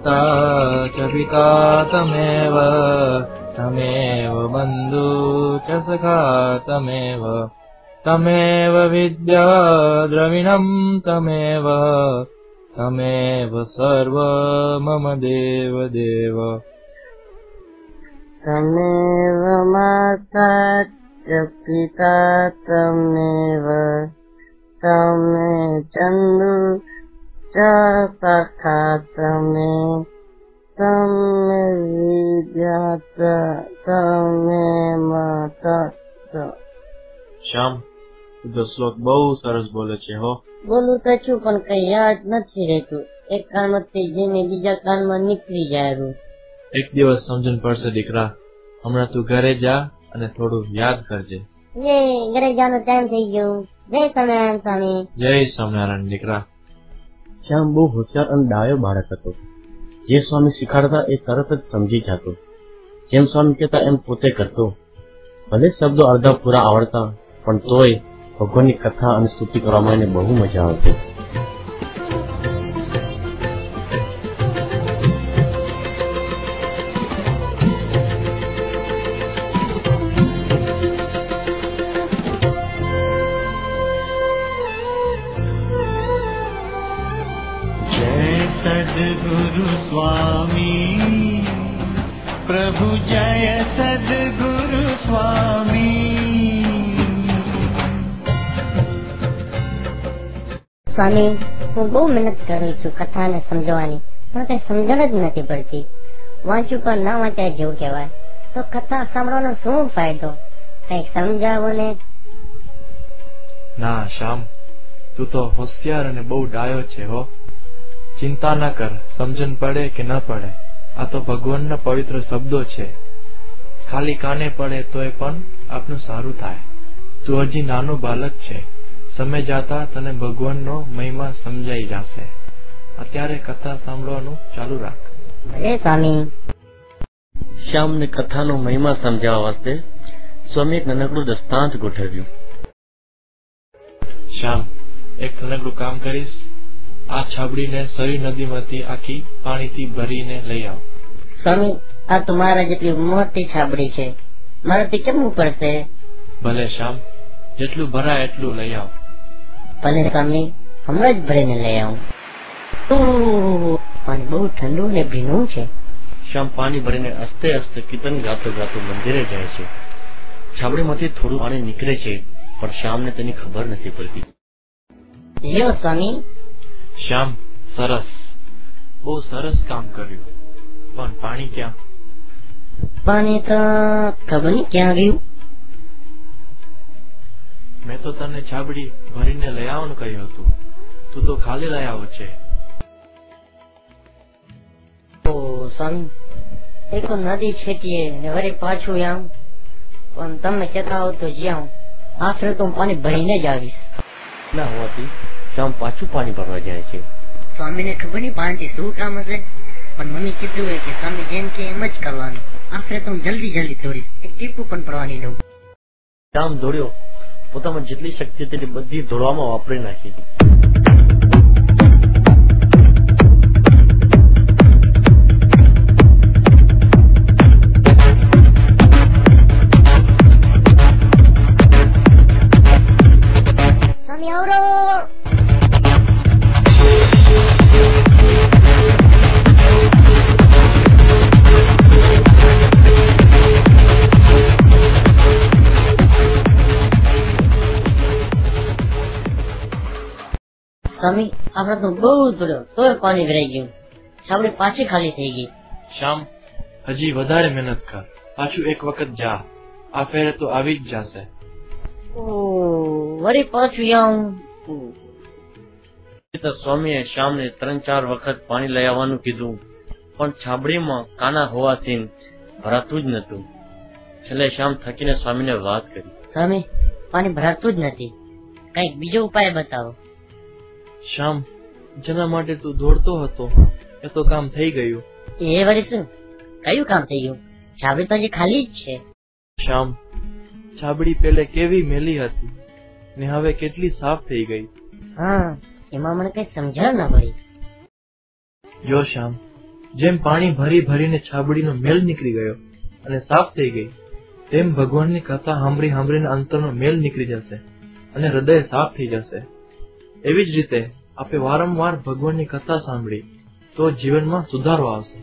माता च पिता तमेव तमेव बन्धु च सखा तमेव तमेव विद्या द्रविणं तमेव तमेव सर्व मम देव देव तमेव माता च पिता तमेव तमे चंदु च सखा तमे तमे विद्या तमे माता। શ્યામ, તું તો શ્લોક બહુ સરસ બોલે છે હો. બોલું તો છું પણ કઈ યાદ નથી રહેતું. એક કાનમાંથી જઈને બીજા કાનમાં નીકળી જાય. એક દિવસ સમજણ પડશે દીકરા. હમણાં તું ઘરે જા અને થોડું યાદ કરજે. ઘરે જવાનો ટાઈમ થઈ ગયો. જય સ્વામિનારાયણ સ્વામી. જય સ્વામિનારાયણ દીકરા. શ્યામ બહુ હોશિયાર અને ડાયો બાળક હતો. જે સ્વામી શીખાડતા એ તરત જ સમજી જતો. જેમ સ્વામી કહેતા એમ પોતે કરતો. ભલે શબ્દો અડધા પૂરા આવડતા પણ તોય ભગવાનની કથા અને સ્તુતિ કરવામાં એને બહુ મજા આવતી. सद्गुरु स्वामी प्रभु जय सद्गुरु स्वामी। સ્વામી, હું બહુ મહેનત કરું છું કથાને સમજવાની, પણ કઈ સમજણ જ નથી પડતી. વાંચ્યું પણ ના વાંચાય જેવું કહેવાય. તો કથા સાંભળવાનો શું ફાયદો? કઈક સમજાવો ને. ના શ્યામ, તું તો હોશિયાર અને બહુ ડાયો છે હો. ચિંતા ના કર, સમજણ પડે કે ન પડે, આ તો ભગવાનના પવિત્ર શબ્દો છે. ખાલી કાને પડે તોય પણ આપનું સારું થાય. તું હજી નાનું બાળક છે. સમય જાતા તને ભગવાનનો મહિમા સમજાઈ જશે. અત્યારે કથા સાંભળવાનું ચાલુ રાખ. ભલે સ્વામી. શ્યામને કથાનો મહિમા સમજાવવા વાસ્તે સ્વામી એક નાનકડું દસ્તાંત ગોઠવ્યું. શ્યામ, એક નાનકડું કામ કરીશ. આ છાબડીને સરી નદીમાંથી આખી પાણીથી ભરીને લઈ આવ. સ્વામી, આ તો મારા જેટલી મોટી છાબડી છે, મારાથી કેમવું પડશે? ભલે શ્યામ, જેટલું ભરાય એટલું લઈ આવ. ભલે સ્વામી, હમણાં જ ભરીને લઈ આવું. પાણી બહુ ઠંડુ અને ભીનું છે. શ્યામ પાણી ભરીને અસ્તે અસ્તે કીર્તન ગાતો ગાતો મંદિરે જાય છે. છાબડીમાંથી થોડું પાણી નીકળે છે પણ શ્યામને તેની ખબર નથી પડતી. લ્યો સ્વામી. શ્યામ, સરસ, બહુ સરસ કામ કર્યું. પણ પાણી ક્યાં? પાણી તો ખબર નહીં ક્યાં ગયું. મેં તો તને છાબડી ભરીને લઈ આવવાનું કહ્યું હતું. તું તો ખાલી લઈ આવો છે. સ્વામી, એક નદી છેટીએ ને વળી પાછું આમ, પણ તમે કહેતા હો તો જ્યાં આખરે તો હું પાણી ભરીને જ આવીશ. ના હોવાથી શ્યામ પાછું પાણી ભરવા જાય છે. સ્વામીને ખબર નહીં પાણીથી શું કામ હશે, પણ મમ્મી કીધું હોય કે સ્વામી જેમ કે એમ જ કરવાનું. આખરે તો હું જલ્દી જલ્દી દોડીશ, એક ટીપું પણ પડવાની દઉં. શ્યામ દોડ્યો. પોતામાં જેટલી શક્તિ તેટલી બધી દોડવામાં વાપરી નાખી. સ્વામી આવરો. સ્વામી, આપડે તો બહુ દોડ્યો તોય પાણી ભરાઈ ગયું. છાબડી પાછી ખાલી થઈ ગઈ. શ્યામ, હજી વધારે મહેનત કર. પાછું એક વખત જા. આ ફેરે તો આવી જ જશે. વળી પાછું આવું. સ્વામીએ શ્યામને 3-4 વખત પાણી લઈ આવવાનું કીધું પણ છાબડીમાં કાના હોવાથી ભરાતું જ નતું. છેલ્લે શ્યામ થકીને સ્વામીને વાત કરી. સ્વામી, પાણી ભરાતું જ નથી, કઈક બીજો ઉપાય બતાવો. શ્યામ, જેના માટે તું દોડતો હતો એ તો કામ થઈ ગયું. એ વળી શું? કયું કામ થઈ ગયું? છાબડી તો હજી ખાલી જ છે. શ્યામ, છાબડી પેલે કેવી મેલી હતી ને હવે કેટલી સાફ થઈ ગઈ. હા, એમાં મને કઈ સમજણ ન પડી. જો શ્યામ, જેમ પાણી ભરી ભરીને છાબડીનો મેલ નીકળી ગયો અને સાફ થઈ ગઈ, તેમ ભગવાનની કથા સાંભળીને અંતરનો મેલ નીકળી જશે અને હૃદય સાફ થઈ જશે. એવી જ રીતે આપણે વારંવાર ભગવાનની કથા સાંભળી તો જીવનમાં સુધારો આવશે.